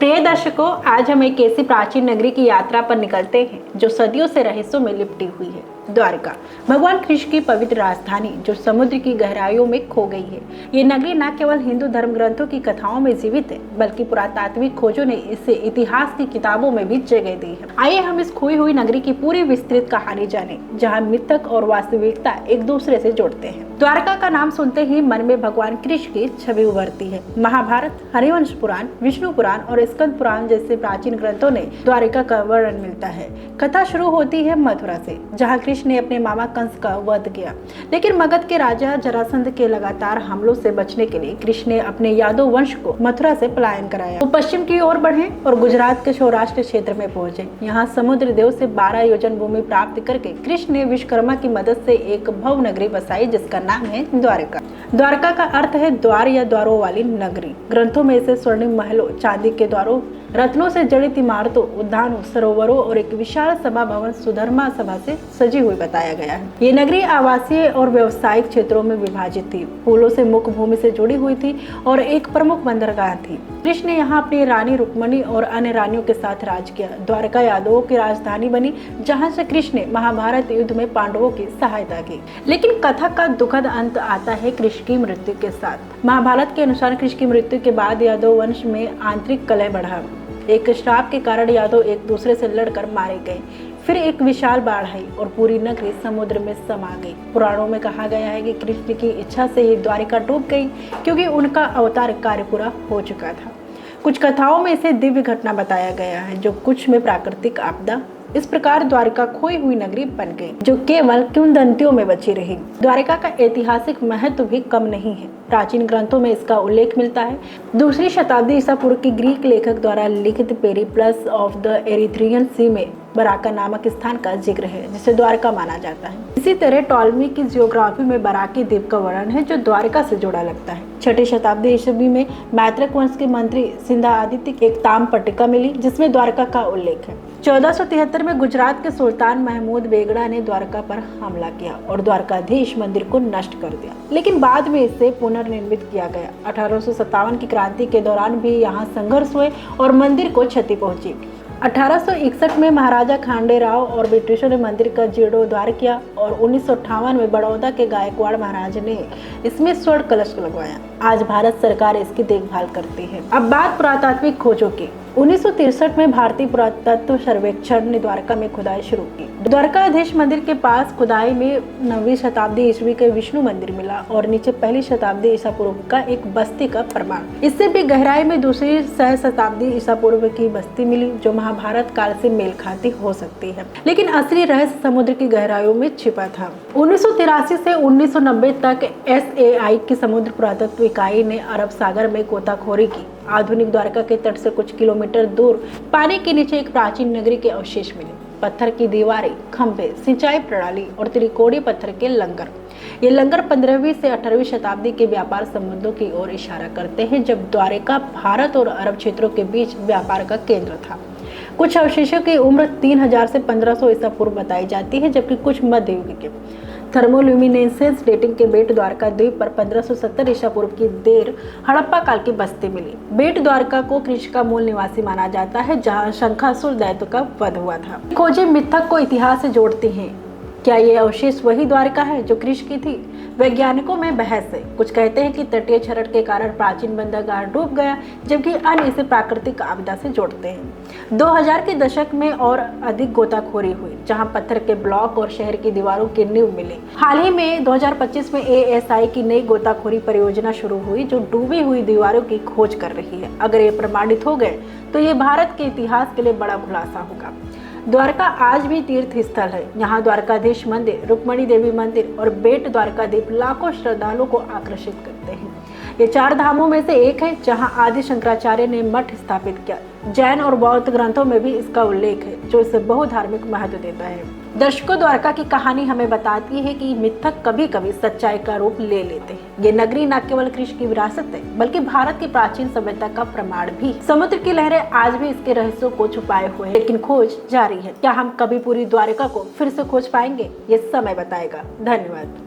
प्रिय दर्शकों, आज हम एक ऐसी प्राचीन नगरी की यात्रा पर निकलते हैं जो सदियों से रहस्यों में लिपटी हुई है। द्वारका, भगवान कृष्ण की पवित्र राजधानी जो समुद्र की गहराइयों में खो गई है। ये नगरी न केवल हिंदू धर्म ग्रंथों की कथाओं में जीवित है, बल्कि पुरातात्विक खोजों ने इसे इतिहास की किताबों में भी जगह दी है। आइए हम इस खोई हुई नगरी की पूरी विस्तृत कहानी जाने, जहाँ मिथक और वास्तविकता एक दूसरे से जुड़ते हैं। द्वारका का नाम सुनते ही मन में भगवान कृष्ण की छवि उभरती है। महाभारत, हरिवंश पुराण, विष्णु पुराण और स्कंद पुराण जैसे प्राचीन ग्रंथों ने द्वारिका का वर्णन मिलता है। कथा शुरू होती है मथुरा से, जहाँ कृष्ण ने अपने मामा कंस का वध किया। लेकिन मगध के राजा जरासंध के लगातार हमलों से बचने के लिए कृष्ण ने अपने यादव वंश को मथुरा से पलायन कराया। वो पश्चिम की ओर बढ़े और गुजरात के सौराष्ट्र क्षेत्र में पहुंचे। यहाँ समुद्र देव से 12 योजन भूमि प्राप्त करके कृष्ण ने विश्वकर्मा की मदद से एक भव्य नगरी बसाई, जिसका नाम है द्वारका। द्वारका का अर्थ है द्वार या द्वारों वाली नगरी। ग्रंथों में इसे स्वर्णिम महलों, चांदी के द्वारों, रत्नों से जड़ित इमारतों, उद्यानों, सरोवरों और एक विशाल सभा भवन सुधर्मा सभा से सजी हुई बताया गया है। ये नगरी आवासीय और व्यावसायिक क्षेत्रों में विभाजित थी, पुलों से मुख्य भूमि से जुड़ी हुई थी और एक प्रमुख बंदरगाह थी। कृष्ण ने यहाँ अपनी रानी रुक्मणी और अन्य रानियों के साथ राज किया। द्वारका यादवों की राजधानी बनी, जहाँ से कृष्ण ने महाभारत युद्ध में पांडवों की सहायता की। लेकिन कथा का दुखद अंत आता है कृष्ण की मृत्यु के साथ। महाभारत के अनुसार कृष्ण की मृत्यु के बाद यादव वंश में आंतरिक कलह बढ़ा। एक श्राप के कारण यादव एक दूसरे से लड़कर मारे गए। फिर एक विशाल बाढ़ आई और पूरी नगरी समुद्र में समा गई। पुराणों में कहा गया है कि कृष्ण की इच्छा से ही द्वारिका डूब गई, क्योंकि उनका अवतार कार्य पूरा हो चुका था। कुछ कथाओं में इसे दिव्य घटना बताया गया है, जो कुछ में प्राकृतिक आपदा। इस प्रकार द्वारिका खोई हुई नगरी बन गई, जो केवल किंवदंतियों में बची रही। द्वारिका का ऐतिहासिक महत्व भी कम नहीं है। प्राचीन ग्रंथों में इसका उल्लेख मिलता है। 2वीं शताब्दी ईसा पूर्व की ग्रीक लेखक द्वारा लिखित पेरिप्लस ऑफ द एरिथ्रियन सी में बराका नामक स्थान का जिक्र है, जिसे द्वारका माना जाता है। इसी तरह टॉलमी की जियोग्राफी में बराकी द्वीप का वर्णन है, जो द्वारका से जुड़ा लगता है। 6ठी शताब्दी ईस्वी में मैत्रक वंश के मंत्री सिंधा आदित्य की एक ताम पट्टिका मिली, जिसमें द्वारका का उल्लेख है। 1473 में गुजरात के सुल्तान महमूद बेगड़ा ने द्वारका पर हमला किया और द्वारकाधीश मंदिर को नष्ट कर दिया, लेकिन बाद में इसे पुनर्निर्मित किया गया। 1857 की क्रांति के दौरान भी यहाँ संघर्ष हुए और मंदिर को क्षति पहुंची। 1861 में महाराजा खांडेराव और ब्रिटिशों ने मंदिर का जीर्णोद्धार किया और 1958 में बड़ौदा के गायकवाड़ महाराज ने इसमें स्वर्ण कलश लगवाया। आज भारत सरकार इसकी देखभाल करती है। अब बात पुरातात्विक खोजों की। 1963 में भारतीय पुरातत्व सर्वेक्षण ने द्वारका में खुदाई शुरू की। द्वारकाधीश मंदिर के पास खुदाई में 9वीं शताब्दी ईस्वी के विष्णु मंदिर मिला और नीचे 1ली शताब्दी ईसा पूर्व का एक बस्ती का प्रमाण। इससे भी गहराई में 2री शताब्दी ईसा पूर्व की बस्ती मिली, जो महाभारत काल से मेल खाती हो सकती है। लेकिन असली रहस्य समुद्र की गहराइयों में छिपा था। 1983 से 1990 तक SAI की समुद्र पुरातत्व इकाई ने अरब सागर में गोताखोरी की। आधुनिक द्वारका के तट से कुछ किलोमीटर दूर पानी के नीचे एक प्राचीन नगरी के अवशेष मिले। पत्थर की दीवारें, खंभे, सिंचाई प्रणाली और त्रिकोणीय पत्थर के लंगर। ये लंगर 15वीं से 18वीं शताब्दी के व्यापार संबंधों की ओर इशारा करते हैं, जब द्वारका भारत और अरब क्षेत्रों के बीच व्यापार का केंद्र था। कुछ अवशेषों की उम्र 3000 से 1500 ईसा पूर्व बताई जाती है, जबकि कुछ मध्य युग के। थर्मोल्यूमिनेसेंस डेटिंग के बेट द्वारका द्वीप पर 1570 ईसा पूर्व की देर हड़प्पा काल की बस्ती मिली। बेट द्वारका को कृष्ण का मूल निवासी माना जाता है, जहां शंखासुर दैत्य का वध हुआ था। खोजें मिथक को इतिहास से जोड़ती हैं। क्या ये अवशेष वही द्वारका है जो कृष्ण की थी? वैज्ञानिकों में बहस है। कुछ कहते हैं कि तटीय क्षरण के कारण प्राचीन बंदरगाह डूब गया, जबकि अन्य इसे प्राकृतिक आपदा से जोड़ते हैं। 2000 के दशक में और अधिक गोताखोरी हुई, जहां पत्थर के ब्लॉक और शहर की दीवारों की नींव मिली। हाल ही में 2025 में ASI की नई गोताखोरी परियोजना शुरू हुई, जो डूबी हुई दीवारों की खोज कर रही है। अगर ये प्रमाणित हो गए तो ये भारत के इतिहास के लिए बड़ा खुलासा होगा। द्वारका आज भी तीर्थ स्थल है। यहाँ द्वारकाधीश मंदिर, रुक्मणी देवी मंदिर और बेट द्वारकाद्वीप लाखों श्रद्धालुओं को आकर्षित करते हैं। ये 4 धामों में से एक है, जहाँ आदि शंकराचार्य ने मठ स्थापित किया। जैन और बौद्ध ग्रंथों में भी इसका उल्लेख है, जो इसे बहुधार्मिक महत्व देता है। दर्शकों, द्वारका की कहानी हमें बताती है कि मिथक कभी कभी सच्चाई का रूप ले लेते हैं। ये नगरी न केवल कृष्ण की विरासत है, बल्कि भारत की प्राचीन सभ्यता का प्रमाण भी। समुद्र की लहरें आज भी इसके रहस्यों को छुपाए हुए हैं, लेकिन खोज जारी है। क्या हम कभी पूरी द्वारका को फिर से खोज पाएंगे? ये समय बताएगा। धन्यवाद।